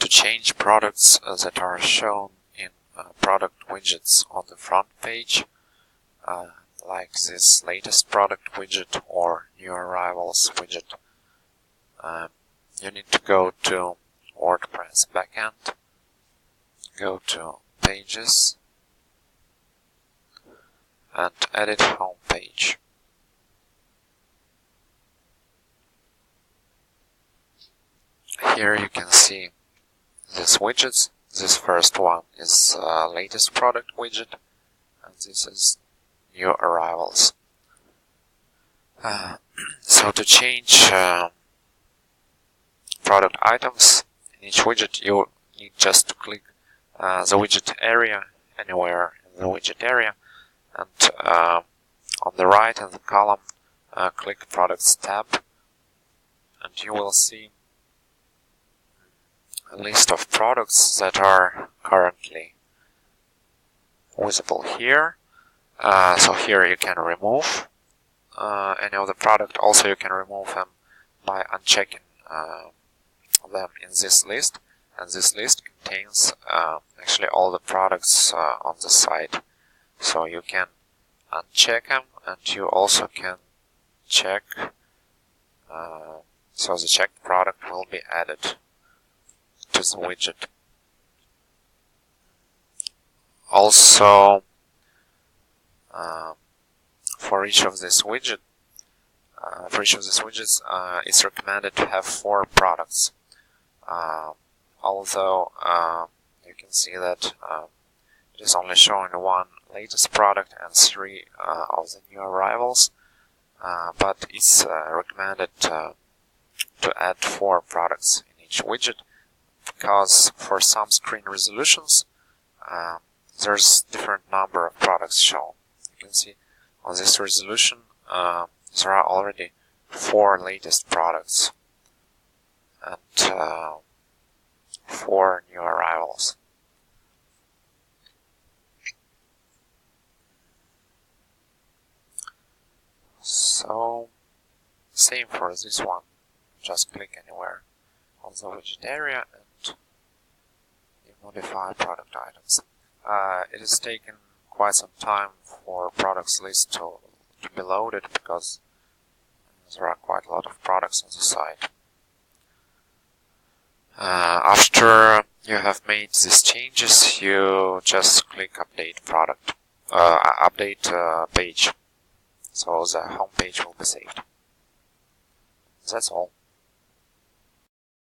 to change products that are shown in product widgets on the front page, like this latest product widget or new arrivals widget, you need to go to WordPress backend, go to Pages, and edit home page. Here you can see these widgets. This first one is latest product widget, and this is new arrivals. So to change product items in each widget, you need just to click the widget area anywhere in the widget area, and on the right in the column click Products tab, and you will see a list of products that are currently visible here. So here you can remove any of the product. Also you can remove them by unchecking them in this list, and this list contains actually all the products on the site. So you can uncheck them, and you also can check, so the checked product will be added to the widget. Also, for each of these widgets, it's recommended to have 4 products. Although you can see that it is only showing 1 latest product and 3 of the new arrivals, but it's recommended to add 4 products in each widget, because for some screen resolutions there's different number of products shown. You can see on this resolution there are already 4 latest products and 4 new arrivals. So same for this one. Just click anywhere on the widget area and you modify product items. It has taken quite some time for products list to be loaded, because there are quite a lot of products on the site. After you have made these changes, you just click update product, update page, so the home page will be saved. That's all.